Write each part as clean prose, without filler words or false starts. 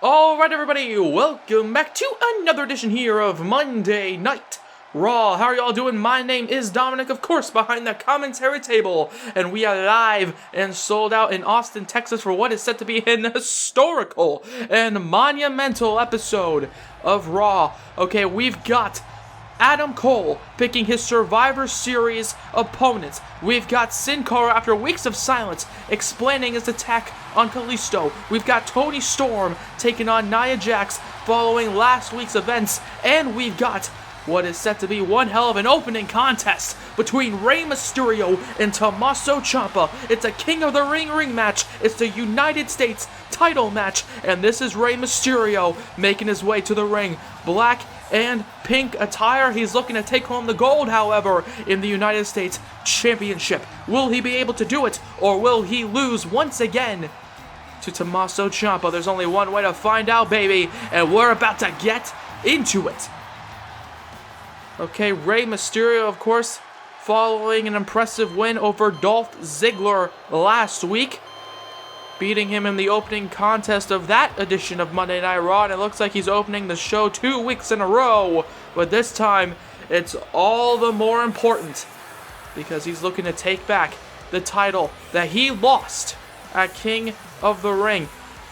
Alright everybody, welcome back to another edition here of Monday Night Raw. How are y'all doing? My name is Dominic, of course, behind the commentary table, and we are live and sold out in Austin, Texas for what is set to be an historical and monumental episode of Raw. Okay, we've got Adam Cole picking his Survivor Series opponents. We've got Sin Cara after weeks of silence explaining his attack on Kalisto. We've got Toni Storm taking on Nia Jax following last week's events. And we've got what is set to be one hell of an opening contest between Rey Mysterio and Tommaso Ciampa. It's a King of the Ring match. It's the United States title match. And this is Rey Mysterio making his way to the ring. Black and pink attire. He's looking to take home the gold, however, in the United States Championship. Will he be able to do it, or will he lose once again to Tommaso Ciampa? There's only one way to find out, baby, and we're about to get into it. Okay, Rey Mysterio, of course, following an impressive win over Dolph Ziggler last week, beating him in the opening contest of that edition of Monday Night Raw, and it looks like he's opening the show 2 weeks in a row, but this time it's all the more important because he's looking to take back the title that he lost at King of the Ring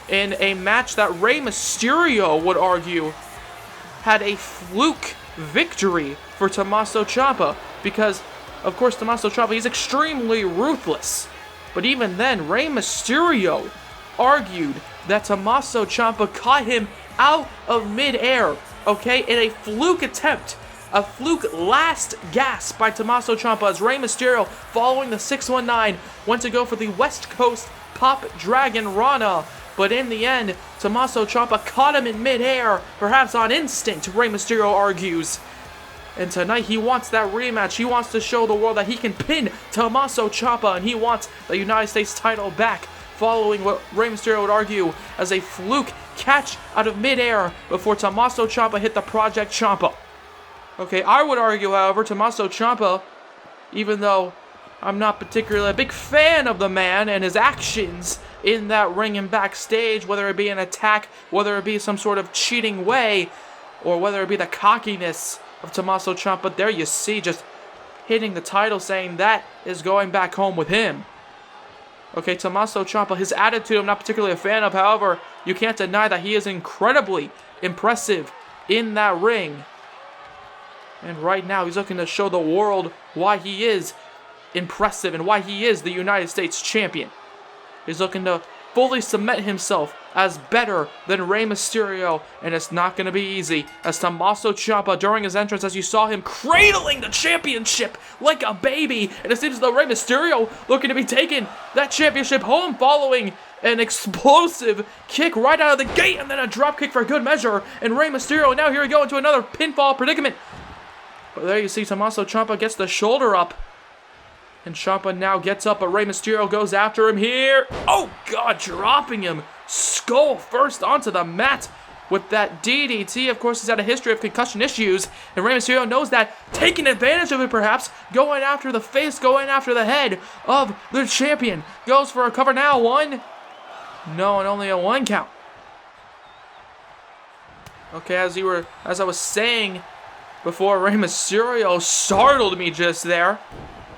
in a match that Rey Mysterio would argue had a fluke victory for Tommaso Ciampa, because of course Tommaso Ciampa, he's extremely ruthless. But even then, Rey Mysterio argued that Tommaso Ciampa caught him out of midair, okay, in a fluke attempt. A fluke last gasp by Tommaso Ciampa as Rey Mysterio, following the 619, went to go for the West Coast Pop Dragon Rana. But in the end, Tommaso Ciampa caught him in midair, perhaps on instinct, Rey Mysterio argues. And tonight he wants that rematch. He wants to show the world that he can pin Tommaso Ciampa, and he wants the United States title back, following what Rey Mysterio would argue as a fluke catch out of midair before Tommaso Ciampa hit the Project Ciampa. Okay, I would argue, however, Tommaso Ciampa, even though I'm not particularly a big fan of the man and his actions in that ring and backstage, whether it be an attack, whether it be some sort of cheating way, or whether it be the cockiness of Tommaso Ciampa, there you see, just hitting the title, saying that is going back home with him. Okay, Tommaso Ciampa, his attitude I'm not particularly a fan of, however, you can't deny that he is incredibly impressive in that ring. And right now, he's looking to show the world why he is impressive and why he is the United States champion. He's looking to fully cement himself as better than Rey Mysterio, and it's not going to be easy, as Tommaso Ciampa, during his entrance, as you saw him cradling the championship like a baby, and it seems as though Rey Mysterio looking to be taking that championship home following an explosive kick right out of the gate, and then a drop kick for good measure, and Rey Mysterio, now here we go into another pinfall predicament. But there you see Tommaso Ciampa gets the shoulder up, and Ciampa now gets up, but Rey Mysterio goes after him here. Oh, God, dropping him skull first onto the mat with that DDT. Of course, he's had a history of concussion issues, and Rey Mysterio knows that, taking advantage of it perhaps, going after the face, going after the head of the champion. Goes for a cover now. One. No, and only a 1 count. Okay, as I was saying before, Rey Mysterio startled me just there.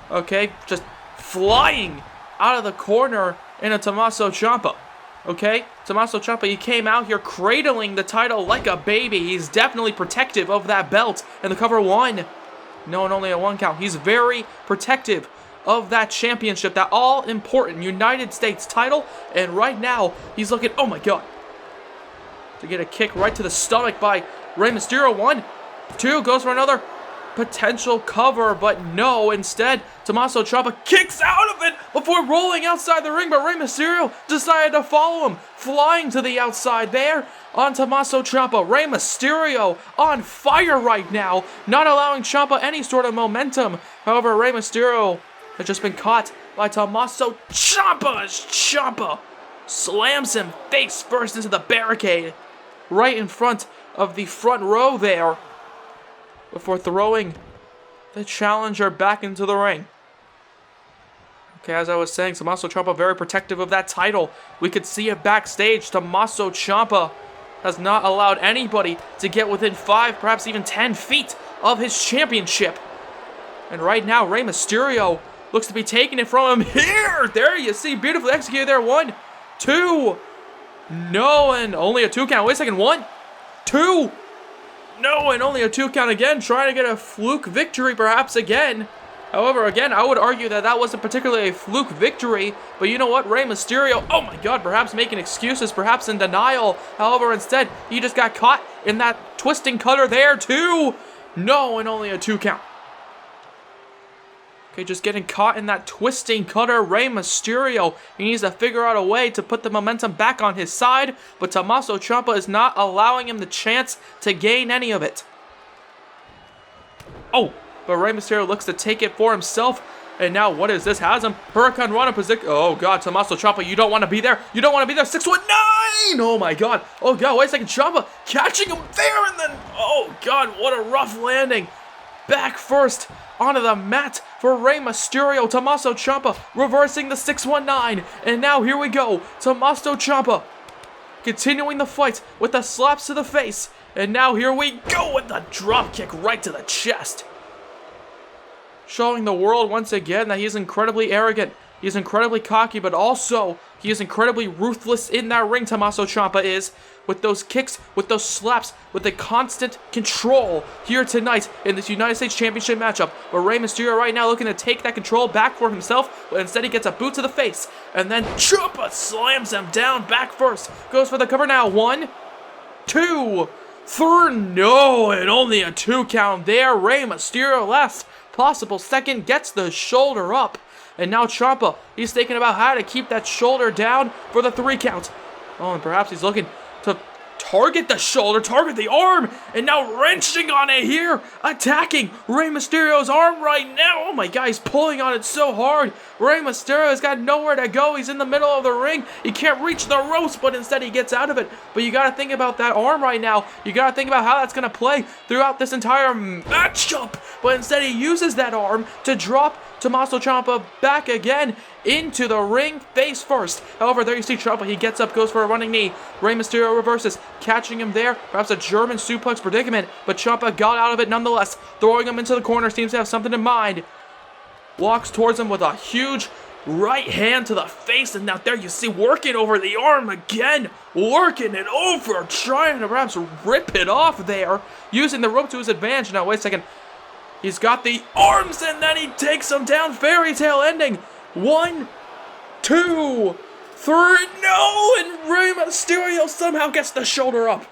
Okay, just flying out of the corner into Tommaso Ciampa. Okay, Tommaso Ciampa, he came out here cradling the title like a baby. He's definitely protective of that belt. And the cover 1. No, and only a 1 count. He's very protective of that championship, that all-important United States title. And right now, he's looking, oh my God, to get a kick right to the stomach by Rey Mysterio. 1, 2, goes for another potential cover, but no, instead Tommaso Ciampa kicks out of it before rolling outside the ring, but Rey Mysterio decided to follow him, flying to the outside there on Tommaso Ciampa. Rey Mysterio on fire right now, not allowing Ciampa any sort of momentum. However, Rey Mysterio has just been caught by Tommaso Ciampa as Ciampa slams him face first into the barricade right in front of the front row there, before throwing the challenger back into the ring. Okay, as I was saying, Tommaso Ciampa very protective of that title. We could see it backstage. Tommaso Ciampa has not allowed anybody to get within 5, perhaps even 10 feet of his championship. And right now, Rey Mysterio looks to be taking it from him here. There you see, beautifully executed there. 1, 2. No, and only a 2 count. Wait a second. 1, 2. No, and only a 2 count again. Trying to get a fluke victory perhaps again. However, again, I would argue that that wasn't particularly a fluke victory. But you know what? Rey Mysterio, oh my god, perhaps making excuses, perhaps in denial. However, instead, he just got caught in that twisting cutter there too. No, and only a 2 count. Okay, just getting caught in that twisting cutter. Rey Mysterio, he needs to figure out a way to put the momentum back on his side, but Tommaso Ciampa is not allowing him the chance to gain any of it. Oh, but Rey Mysterio looks to take it for himself, and now what is this? Has him Hurricane Rana position. Oh god, Tommaso Ciampa, you don't want to be there. You don't want to be there. 619. Oh my god. Oh god, wait a second. Ciampa catching him there, and then oh god, what a rough landing. Back first onto the mat for Rey Mysterio. Tommaso Ciampa reversing the 619. And now here we go. Tommaso Ciampa continuing the fight with the slaps to the face. And now here we go with the drop kick right to the chest. Showing the world once again that he is incredibly arrogant. He is incredibly cocky, but also he is incredibly ruthless in that ring, Tommaso Ciampa is. With those kicks, with those slaps, with the constant control here tonight in this United States Championship matchup. But Rey Mysterio right now looking to take that control back for himself, but instead he gets a boot to the face. And then Ciampa slams him down back first. Goes for the cover now. 1, 2, 3. No, and only a 2 count there. Rey Mysterio, last possible second, gets the shoulder up. And now Ciampa, he's thinking about how to keep that shoulder down for the 3 count. Oh, and perhaps he's looking to target the shoulder, target the arm, and now wrenching on it here, attacking Rey Mysterio's arm right now. Oh my god, he's pulling on it so hard. Rey Mysterio has got nowhere to go. He's in the middle of the ring. He can't reach the ropes, but instead he gets out of it. But you gotta think about that arm right now. You gotta think about how that's gonna play throughout this entire matchup. But instead he uses that arm to drop Tommaso Ciampa back again into the ring face first. However, there you see Ciampa. He gets up, goes for a running knee. Rey Mysterio reverses, catching him there. Perhaps a German suplex predicament, but Ciampa got out of it nonetheless. Throwing him into the corner, seems to have something in mind. Walks towards him with a huge right hand to the face, and now there you see working over the arm again. Working it over, trying to perhaps rip it off there. Using the rope to his advantage. Now, wait a second. He's got the arms, and then he takes him down. Fairy tale ending. 1, 2, 3. No! And Rey Mysterio somehow gets the shoulder up.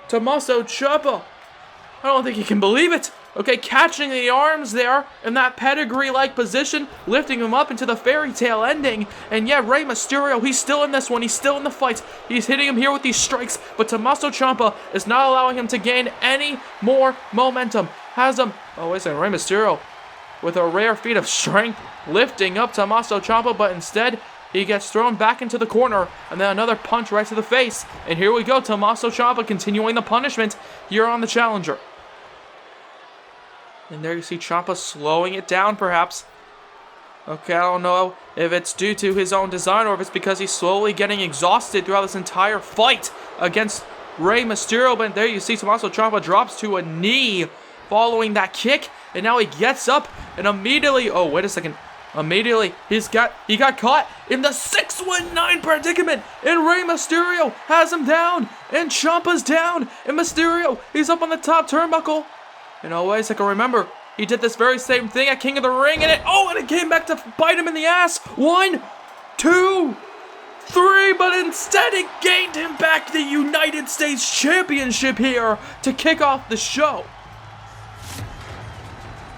Tommaso Ciampa, I don't think he can believe it. Okay, catching the arms there in that pedigree-like position, lifting him up into the fairy tale ending. And yeah, Rey Mysterio, he's still in this one. He's still in the fight. He's hitting him here with these strikes, but Tommaso Ciampa is not allowing him to gain any more momentum. Has him, oh wait a second, Rey Mysterio with a rare feat of strength, lifting up Tommaso Ciampa, but instead he gets thrown back into the corner, and then another punch right to the face. And here we go, Tommaso Ciampa continuing the punishment here on the challenger. And there you see Ciampa slowing it down, perhaps. Okay, I don't know if it's due to his own design or if it's because he's slowly getting exhausted throughout this entire fight against Rey Mysterio. But there you see Tommaso Ciampa drops to a knee following that kick, and now he gets up and immediately, oh wait a second, immediately he got caught in the 619 predicament, and Rey Mysterio has him down, and Ciampa's down, and Mysterio, he's up on the top turnbuckle. And oh wait a second, remember, he did this very same thing at King of the Ring, and it came back to bite him in the ass. 1, 2, 3, but instead it gained him back the United States Championship here to kick off the show.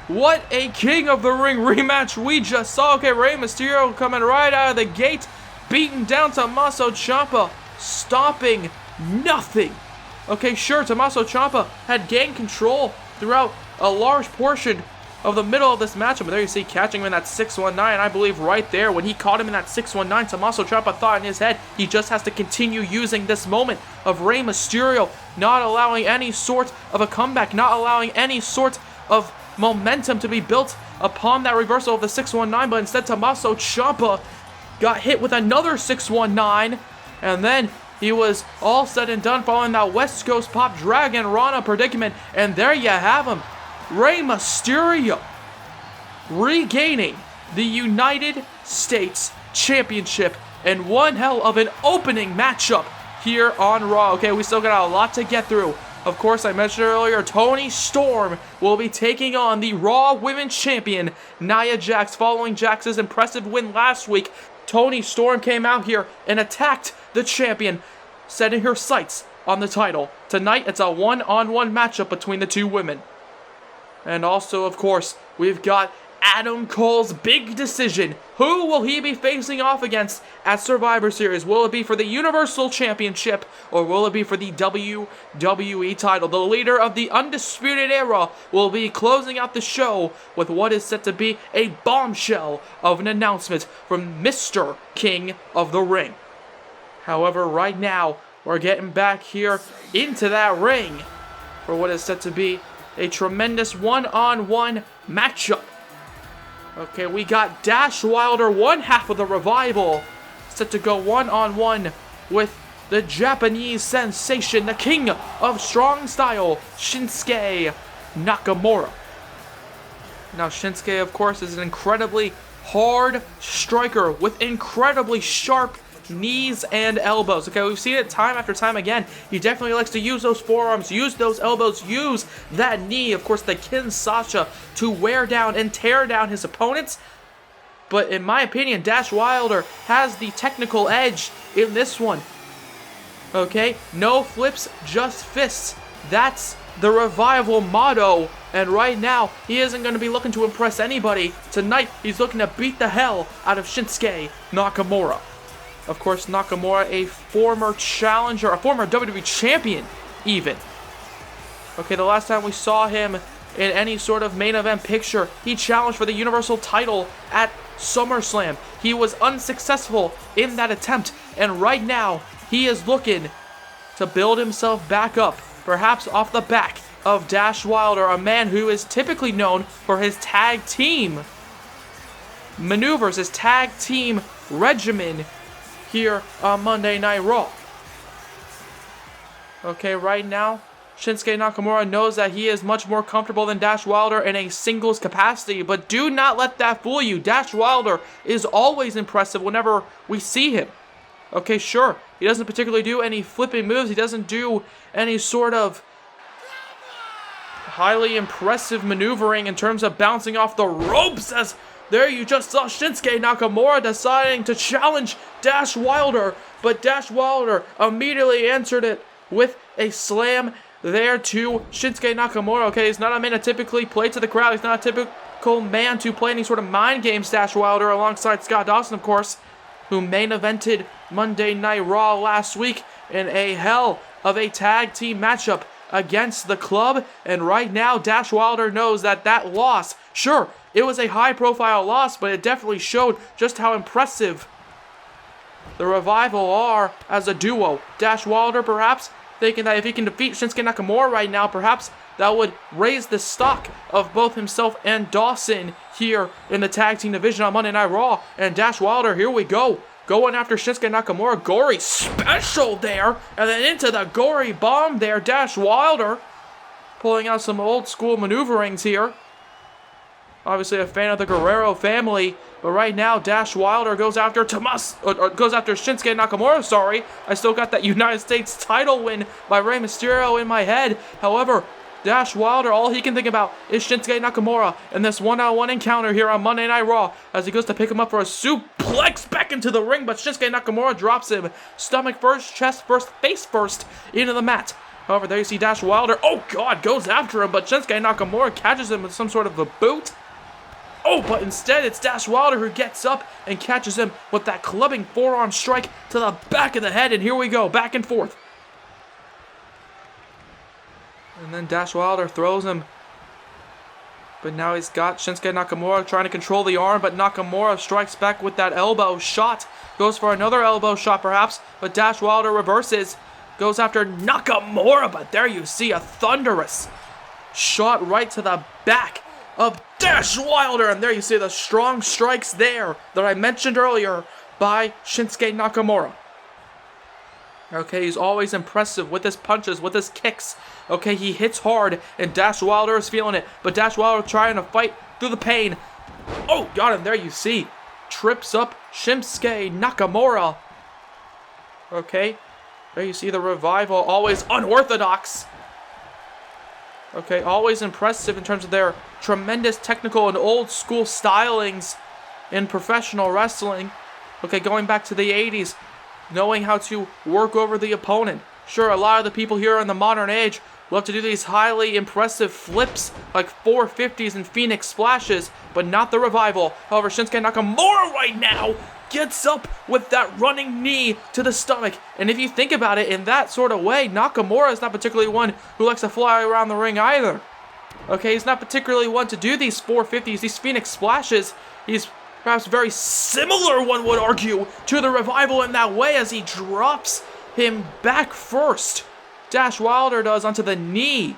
What a King of the Ring rematch we just saw. Okay, Rey Mysterio coming right out of the gate, beating down Tommaso Ciampa, stopping nothing. Okay, sure, Tommaso Ciampa had gained control throughout a large portion of the middle of this matchup. But there you see, catching him in that 619, I believe right there, when he caught him in that 619, Tommaso Ciampa thought in his head, he just has to continue using this moment of Rey Mysterio not allowing any sort of a comeback, not allowing any sort of momentum to be built upon that reversal of the 619, but instead Tommaso Ciampa got hit with another 619, and then he was all said and done following that West Coast Pop Dragon Rana predicament. And there you have him, Rey Mysterio, regaining the United States Championship in one hell of an opening matchup here on Raw. Okay, we still got a lot to get through. Of course, I mentioned earlier, Toni Storm will be taking on the Raw Women's Champion, Nia Jax. Following Jax's impressive win last week, Toni Storm came out here and attacked the champion, setting her sights on the title. Tonight, it's a one-on-one matchup between the two women. And also, of course, we've got Adam Cole's big decision. Who will he be facing off against at Survivor Series? Will it be for the Universal Championship, or will it be for the WWE title? The leader of the Undisputed Era will be closing out the show with what is set to be a bombshell of an announcement from Mr. King of the Ring. However, right now, we're getting back here into that ring for what is set to be a tremendous one-on-one matchup. Okay, we got Dash Wilder, one half of the Revival, set to go one-on-one with the Japanese sensation, the king of strong style, Shinsuke Nakamura. Now, Shinsuke, of course, is an incredibly hard striker with incredibly sharp knees and elbows. Okay, we've seen it time after time again. He definitely likes to use those forearms, use those elbows, use that knee, of course, the Kinshasa, to wear down and tear down his opponents. But in my opinion, Dash Wilder has the technical edge in this one. Okay, no flips, just fists. That's the Revival motto. And right now, he isn't going to be looking to impress anybody. Tonight, he's looking to beat the hell out of Shinsuke Nakamura. Of course, Nakamura, a former challenger, a former WWE champion, even. Okay, the last time we saw him in any sort of main event picture, he challenged for the Universal title at SummerSlam. He was unsuccessful in that attempt, and right now, he is looking to build himself back up, perhaps off the back of Dash Wilder, a man who is typically known for his tag team maneuvers, his tag team regimen here on Monday Night Raw. Okay, right now, Shinsuke Nakamura knows that he is much more comfortable than Dash Wilder in a singles capacity, but do not let that fool you. Dash Wilder is always impressive whenever we see him. Okay, sure, he doesn't particularly do any flipping moves, he doesn't do any sort of highly impressive maneuvering in terms of bouncing off the ropes, as there you just saw Shinsuke Nakamura deciding to challenge Dash Wilder, but Dash Wilder immediately answered it with a slam there to Shinsuke Nakamura. Okay, he's not a man to typically play to the crowd. He's not a typical man to play any sort of mind games, Dash Wilder, alongside Scott Dawson, of course, who main evented Monday Night Raw last week in a hell of a tag team matchup against the Club. And right now, Dash Wilder knows that that loss, sure, it was a high-profile loss, but it definitely showed just how impressive the Revival are as a duo. Dash Wilder, perhaps, thinking that if he can defeat Shinsuke Nakamura right now, perhaps that would raise the stock of both himself and Dawson here in the tag team division on Monday Night Raw. And Dash Wilder, here we go, going after Shinsuke Nakamura. Gory special there, and then into the gory bomb there. Dash Wilder pulling out some old-school maneuverings here. Obviously a fan of the Guerrero family, but right now Dash Wilder goes after Shinsuke Nakamura, sorry. I still got that United States title win by Rey Mysterio in my head. However, Dash Wilder, all he can think about is Shinsuke Nakamura in this one-on-one encounter here on Monday Night Raw as he goes to pick him up for a suplex back into the ring, but Shinsuke Nakamura drops him. Stomach first, chest first, face first into the mat. However, there you see Dash Wilder, oh god, goes after him, but Shinsuke Nakamura catches him with some sort of a boot. Oh, but instead it's Dash Wilder who gets up and catches him with that clubbing forearm strike to the back of the head, and here we go, back and forth. And then Dash Wilder throws him. But now he's got Shinsuke Nakamura trying to control the arm, but Nakamura strikes back with that elbow shot. Goes for another elbow shot perhaps, but Dash Wilder reverses. Goes after Nakamura, but there you see a thunderous shot right to the back of Dash Wilder, and there you see the strong strikes there that I mentioned earlier by Shinsuke Nakamura. Okay, he's always impressive with his punches, with his kicks. Okay, he hits hard, and Dash Wilder is feeling it. But Dash Wilder trying to fight through the pain. Oh, got him. There you see. Trips up Shinsuke Nakamura. Okay, there you see the Revival. Always unorthodox. Okay, always impressive in terms of their tremendous technical and old school stylings in professional wrestling. Okay, going back to the 80s. Knowing how to work over the opponent. Sure, a lot of the people here in the modern age love to do these highly impressive flips like 450s and Phoenix splashes, but not the Revival. However, Shinsuke Nakamura right now gets up with that running knee to the stomach. And if you think about it in that sort of way, Nakamura is not particularly one who likes to fly around the ring either. Okay, he's not particularly one to do these 450s, these Phoenix splashes. He's perhaps very similar, one would argue, to the Revival in that way as he drops him back first. Dash Wilder does onto the knee.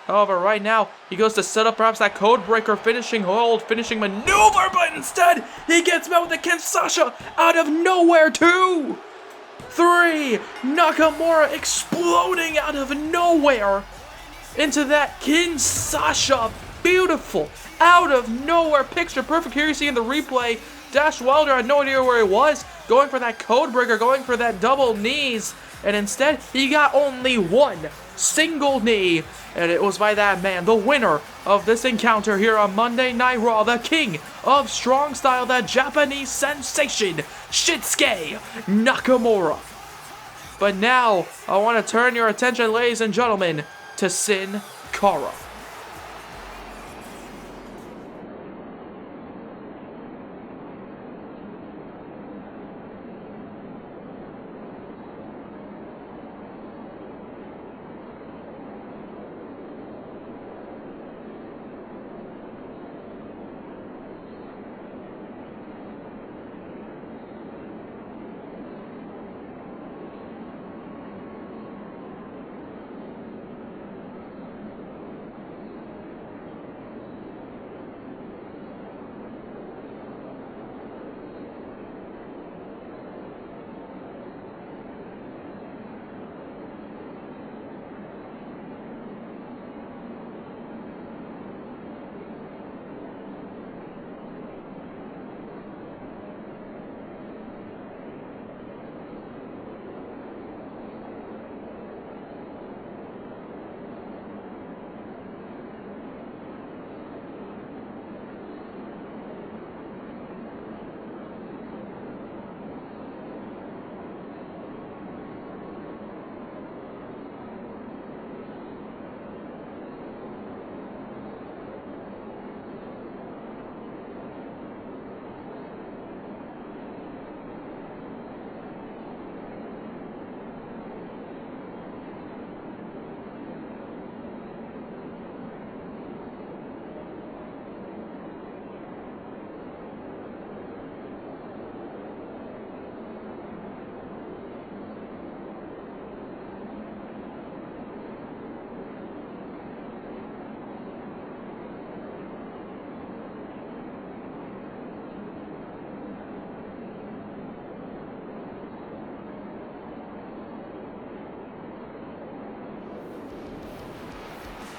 However, right now, he goes to set up perhaps that codebreaker finishing hold, finishing maneuver, but instead, he gets met with the Kinshasa out of nowhere. 2, 3, Nakamura exploding out of nowhere into that Kinshasa. Beautiful. Out of nowhere, picture perfect. Here you see in the replay, Dash Wilder had no idea where he was, going for that codebreaker, going for that double knees, and instead he got only one single knee, and it was by that man, the winner of this encounter here on Monday Night Raw, the king of strong style, the Japanese sensation, Shinsuke Nakamura. But now, I want to turn your attention, ladies and gentlemen, to Sin Cara.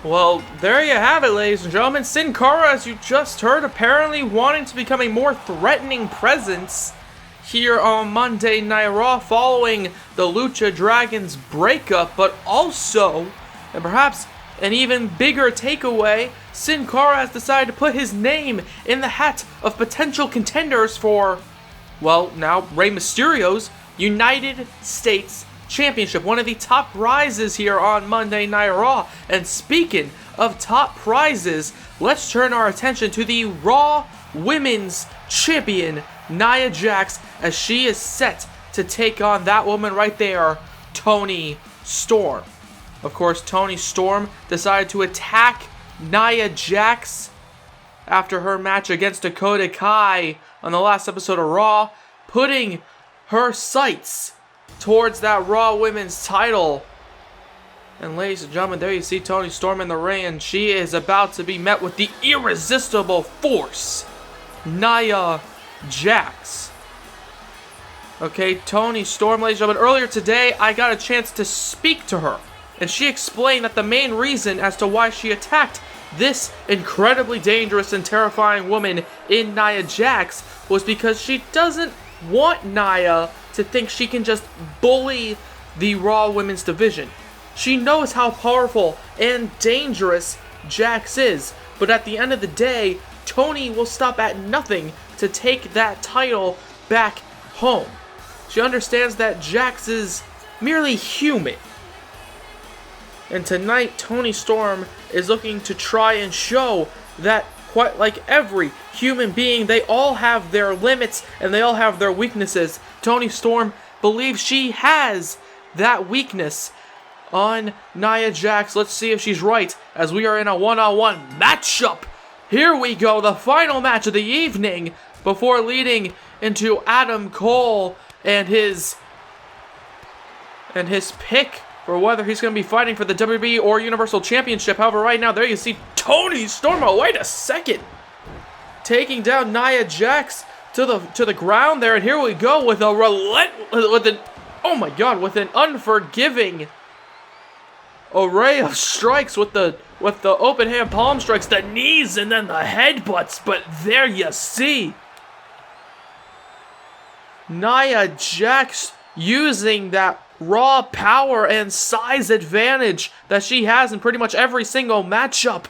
Well, there you have it, ladies and gentlemen. Sin Cara, as you just heard, apparently wanting to become a more threatening presence here on Monday Night Raw following the Lucha Dragons breakup, but also, and perhaps an even bigger takeaway, Sin Cara has decided to put his name in the hat of potential contenders for, well, now Rey Mysterio's United States Championship, one of the top prizes here on Monday Night Raw. And speaking of top prizes, let's turn our attention to the Raw Women's Champion, Nia Jax, as she is set to take on that woman right there, Toni Storm. Of course, Toni Storm decided to attack Nia Jax after her match against Dakota Kai on the last episode of Raw, putting her sights towards that Raw Women's title. And ladies and gentlemen, there you see Toni Storm in the ring, and she is about to be met with the irresistible force, Nia Jax. Okay, Toni Storm, ladies and gentlemen. Earlier today, I got a chance to speak to her. And she explained that the main reason as to why she attacked this incredibly dangerous and terrifying woman in Nia Jax was because she doesn't want Nia to think she can just bully the Raw Women's Division. She knows how powerful and dangerous Jax is, but at the end of the day, Toni will stop at nothing to take that title back home. She understands that Jax is merely human. And tonight, Toni Storm is looking to try and show that, quite like every human being, they all have their limits and they all have their weaknesses. Toni Storm believes she has that weakness on Nia Jax. Let's see if she's right, as we are in a one-on-one matchup. Here we go, the final match of the evening, before leading into Adam Cole and his pick for whether he's going to be fighting for the WWE or Universal Championship. However, right now, there you see Toni Storm. Oh, wait a second. Taking down Nia Jax to the ground there. And here we go with a with an unforgiving array of strikes with the open hand palm strikes, the knees, and then the headbutts. But there you see Nia Jax using that raw power and size advantage that she has in pretty much every single matchup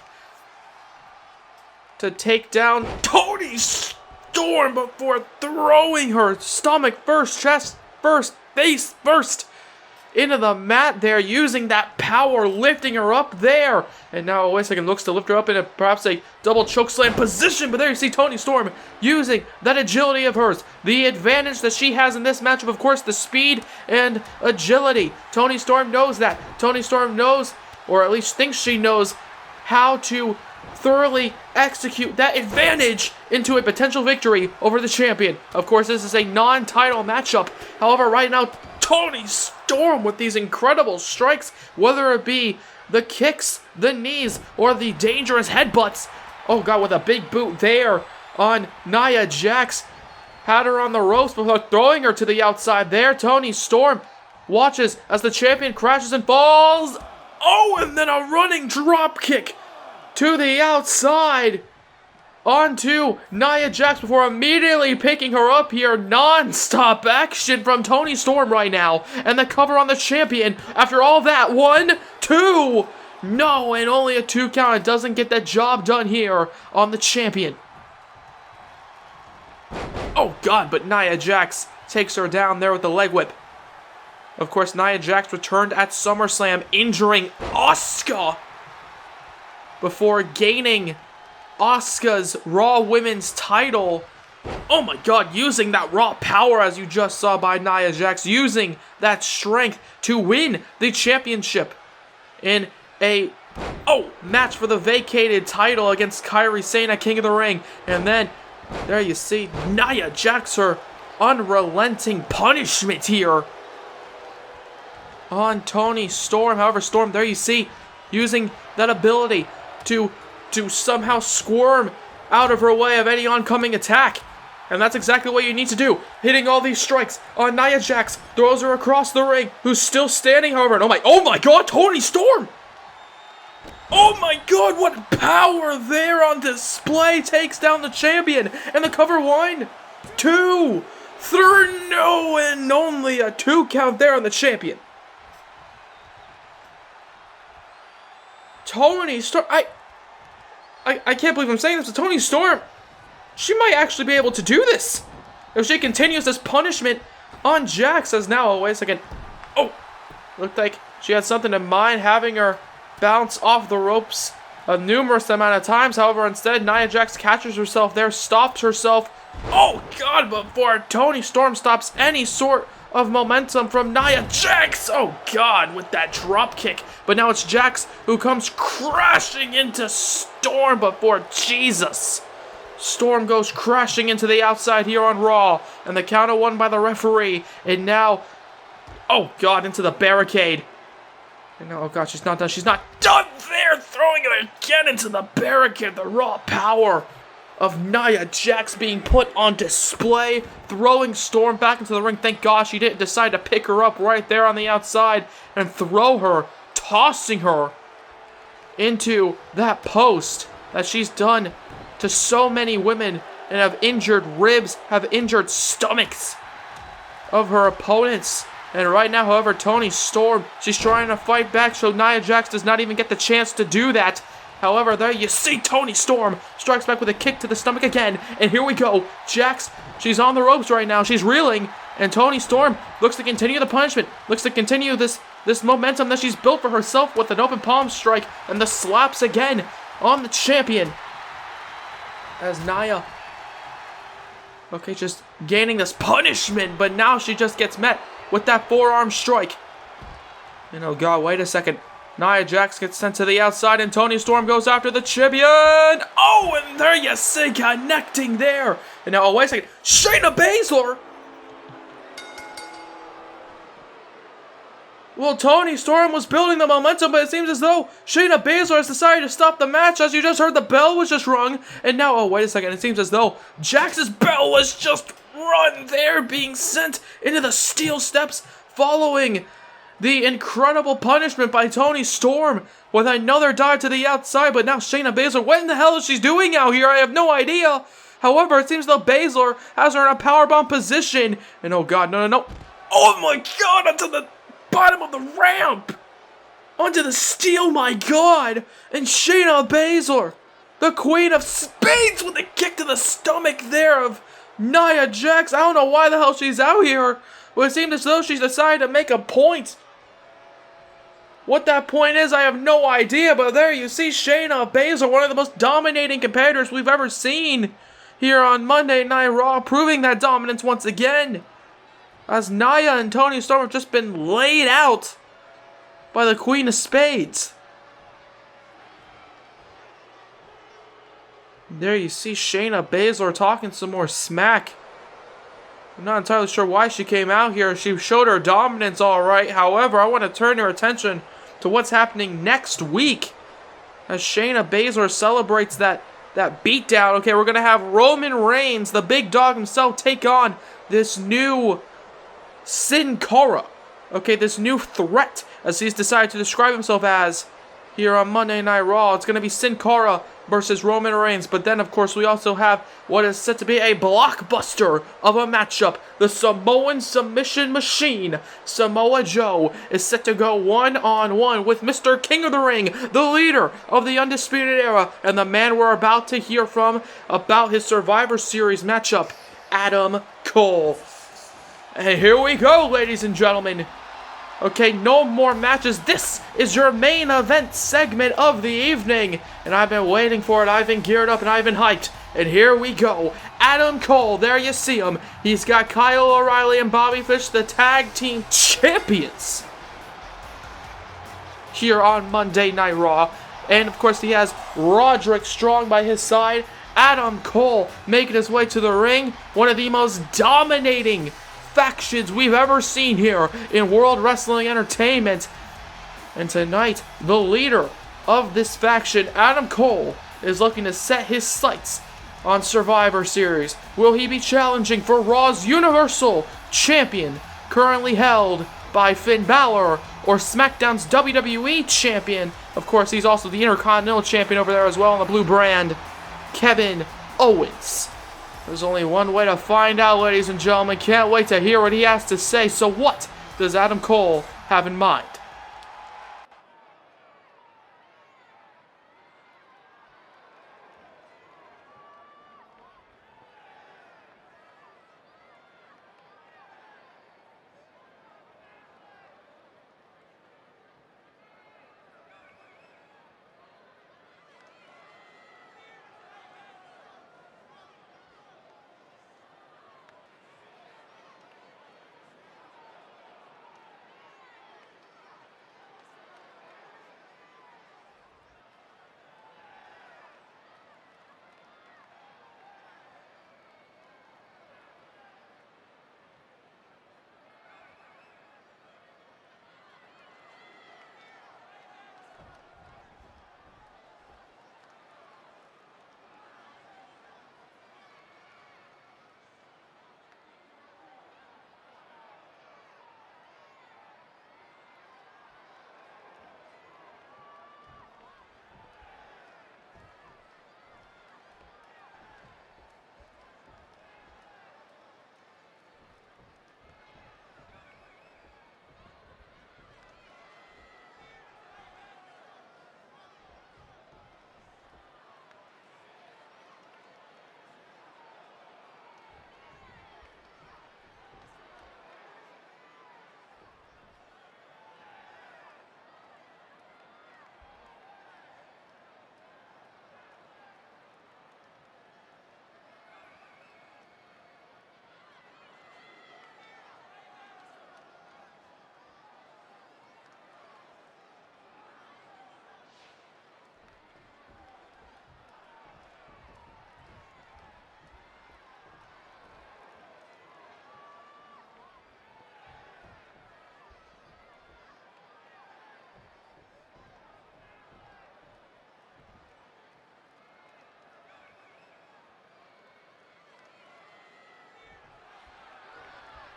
to take down Toni Storm before throwing her stomach first, chest first, face first into the mat there, using that power, lifting her up there. And now, wait a second, looks to lift her up in perhaps a double chokeslam position. But there you see Toni Storm using that agility of hers. The advantage that she has in this matchup, of course, the speed and agility. Toni Storm knows that. Toni Storm knows, or at least thinks she knows, how to thoroughly execute that advantage into a potential victory over the champion. Of course, this is a non-title matchup. However, right now, Toni Storm with these incredible strikes, whether it be the kicks, the knees, or the dangerous headbutts. Oh god, with a big boot there on Nia Jax. Had her on the ropes before throwing her to the outside there. Toni Storm watches as the champion crashes and falls. Oh, and then a running drop kick to the outside onto Nia Jax before immediately picking her up here. Non-stop action from Toni Storm right now. And the cover on the champion after all that. 1, 2. No, and only a 2 count. It doesn't get that job done here on the champion. Oh god, but Nia Jax takes her down there with the leg whip. Of course, Nia Jax returned at SummerSlam, injuring Asuka before gaining Asuka's Raw Women's title. Oh my god, using that raw power as you just saw by Nia Jax, using that strength to win the championship in a match for the vacated title against Kairi Sane at King of the Ring. And then there you see Nia Jax, her unrelenting punishment here on Toni Storm. However, Storm, there you see, using that ability to somehow squirm out of her way of any oncoming attack. And that's exactly what you need to do. Hitting all these strikes on Nia Jax. Throws her across the ring, who's still standing, however. And oh my god, Toni Storm! Oh my god, what power there on display. Takes down the champion. And the cover 1, 2, 3, no, and only a 2 count there on the champion. Toni Storm, I can't believe I'm saying this, but Toni Storm, she might actually be able to do this if she continues this punishment on Jax. As now, wait a second. Oh, looked like she had something in mind, having her bounce off the ropes a numerous amount of times. However, instead, Nia Jax catches herself there, stops herself. Oh god, before Toni Storm stops any sort of momentum from Nia Jax. Oh god, with that drop kick. But now it's Jax who comes crashing into Storm before Jesus. Storm goes crashing into the outside here on Raw. And the count of 1 by the referee. And now, oh god, into the barricade. And now, oh god, she's not done. She's not done there. Throwing it again into the barricade. The raw power of Nia Jax being put on display, throwing Storm back into the ring. Thank God she didn't decide to pick her up right there on the outside and throw her, tossing her into that post that she's done to so many women and have injured ribs, have injured stomachs of her opponents. And right now, however, Toni Storm, she's trying to fight back, so Nia Jax does not even get the chance to do that. However, there you see Toni Storm strikes back with a kick to the stomach again. And here we go. Jax, she's on the ropes right now. She's reeling. And Toni Storm looks to continue the punishment. Looks to continue this momentum that she's built for herself with an open palm strike. And the slaps again on the champion. As Nia, okay, just gaining this punishment. But now she just gets met with that forearm strike. And oh God, wait a second. Nia Jax gets sent to the outside, and Toni Storm goes after the champion. Oh, and there you see, connecting there. And now, oh, wait a second. Shayna Baszler. Well, Toni Storm was building the momentum, but it seems as though Shayna Baszler has decided to stop the match. As you just heard, the bell was just rung. And now, oh, wait a second. It seems as though Jax's bell was just run there, being sent into the steel steps following the incredible punishment by Toni Storm with another dive to the outside. But now Shayna Baszler, what in the hell is she doing out here? I have no idea. However, it seems though Baszler has her in a powerbomb position. And oh God, no. Oh my God, onto the bottom of the ramp. Onto the steel, my God. And Shayna Baszler, the Queen of Spades, with a kick to the stomach there of Nia Jax. I don't know why the hell she's out here. But it seems as though she's decided to make a point. What that point is, I have no idea, but there you see Shayna Baszler, one of the most dominating competitors we've ever seen here on Monday Night Raw, proving that dominance once again. As Nia and Toni Storm have just been laid out by the Queen of Spades. There you see Shayna Baszler talking some more smack. I'm not entirely sure why she came out here. She showed her dominance all right. However, I want to turn your attention to what's happening next week as Shayna Baszler celebrates that beatdown. Okay, we're going to have Roman Reigns, the big dog himself, take on this new Sin Cara. Okay, this new threat, as he's decided to describe himself as here on Monday Night Raw. It's going to be Sin Cara versus Roman Reigns. But then, of course, we also have what is set to be a blockbuster of a matchup. The Samoan submission machine, Samoa Joe, is set to go one-on-one with Mr. King of the Ring, the leader of the Undisputed Era, and the man we're about to hear from about his Survivor Series matchup, Adam Cole. And here we go, ladies and gentlemen. Okay, no more matches. This is your main event segment of the evening. And I've been waiting for it. I've been geared up and I've been hyped. And here we go. Adam Cole, there you see him. He's got Kyle O'Reilly and Bobby Fish, the tag team champions, here on Monday Night Raw. And of course he has Roderick Strong by his side. Adam Cole making his way to the ring. One of the most dominating factions we've ever seen here in World Wrestling Entertainment. And tonight, the leader of this faction, Adam Cole, is looking to set his sights on Survivor Series. Will he be challenging for Raw's Universal Champion, currently held by Finn Balor, or SmackDown's WWE Champion? Of course, he's also the Intercontinental Champion over there as well on the blue brand, Kevin Owens. There's only one way to find out, ladies and gentlemen. Can't wait to hear what he has to say. So what does Adam Cole have in mind?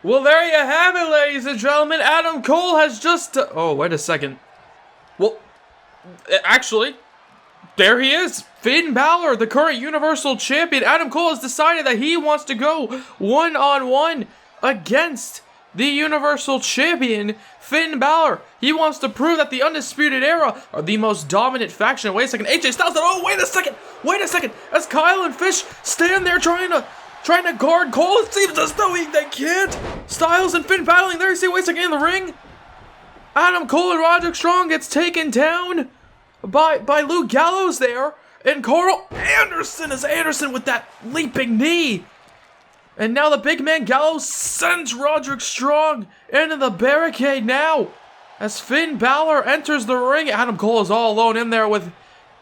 Well, there you have it, ladies and gentlemen. Adam Cole has just... Oh, wait a second. Well, actually, there he is. Finn Balor, the current Universal Champion. Adam Cole has decided that he wants to go one-on-one against the Universal Champion, Finn Balor. He wants to prove that the Undisputed Era are the most dominant faction. Wait a second. AJ Styles. Oh, wait a second. Wait a second. As Kyle and Fish stand there trying to guard Cole, it seems as though they can't. Styles and Finn battling there. You see, wait a second, in the ring. Adam Cole and Roderick Strong gets taken down by Luke Gallows there. And Carl Anderson is Anderson with that leaping knee. And now the big man Gallows sends Roderick Strong into the barricade now. As Finn Balor enters the ring, Adam Cole is all alone in there with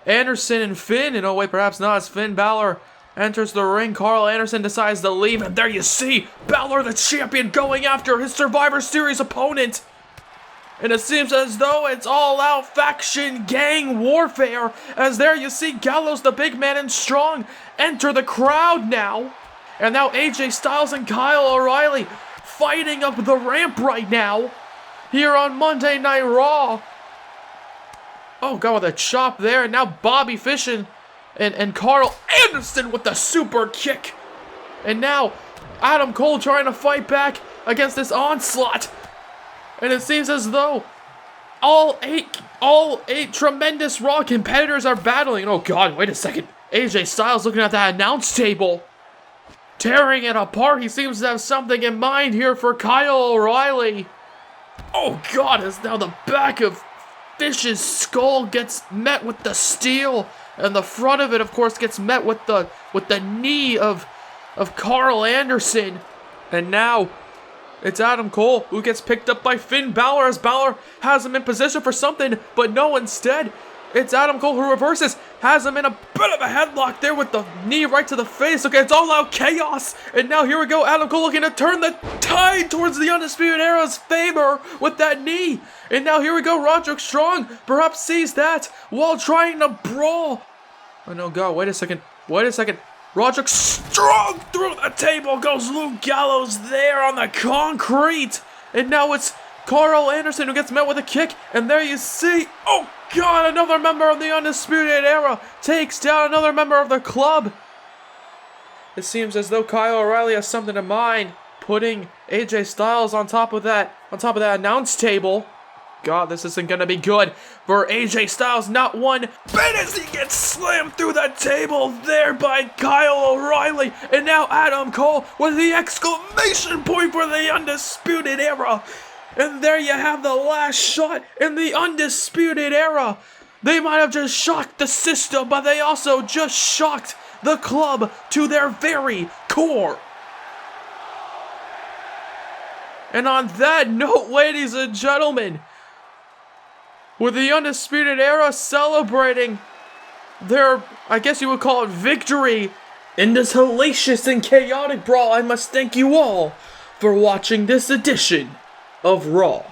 Anderson and Finn. And oh wait, perhaps not. As Finn Balor enters the ring, Carl Anderson decides to leave. And there you see Balor, the champion, going after his Survivor Series opponent. And it seems as though it's all-out faction gang warfare. As there you see Gallows, the big man, and Strong enter the crowd now. And now AJ Styles and Kyle O'Reilly fighting up the ramp right now. Here on Monday Night Raw. Oh, God, with a chop there. And now Bobby Fish and Carl Anderson with the super kick. And now Adam Cole trying to fight back against this onslaught. And it seems as though all eight tremendous Raw competitors are battling. Oh God, wait a second. AJ Styles looking at that announce table, tearing it apart. He seems to have something in mind here for Kyle O'Reilly. Oh God, as now the back of Fish's skull gets met with the steel, and the front of it, of course, gets met with the knee of Carl Anderson. And now it's Adam Cole who gets picked up by Finn Balor as Balor has him in position for something, but no, instead, it's Adam Cole who reverses, has him in a bit of a headlock there with the knee right to the face. Okay, it's all out chaos. And now here we go, Adam Cole looking to turn the tide towards the Undisputed Era's favor with that knee. And now here we go, Roderick Strong perhaps sees that while trying to brawl. Oh no, God, wait a second. Roderick Strong through the table goes Luke Gallows there on the concrete. And now it's Carl Anderson who gets met with a kick. And there you see, oh God, another member of the Undisputed Era takes down another member of the club. It seems as though Kyle O'Reilly has something in mind, putting AJ Styles on top of that announce table. God, this isn't gonna be good for AJ Styles. Not one bit as he gets slammed through the table there by Kyle O'Reilly. And now Adam Cole with the exclamation point for the Undisputed Era. And there you have the last shot in the Undisputed Era. They might have just shocked the system, but they also just shocked the club to their very core. And on that note, ladies and gentlemen, with the Undisputed Era celebrating their, I guess you would call it, victory in this hellacious and chaotic brawl, I must thank you all for watching this edition of Raw.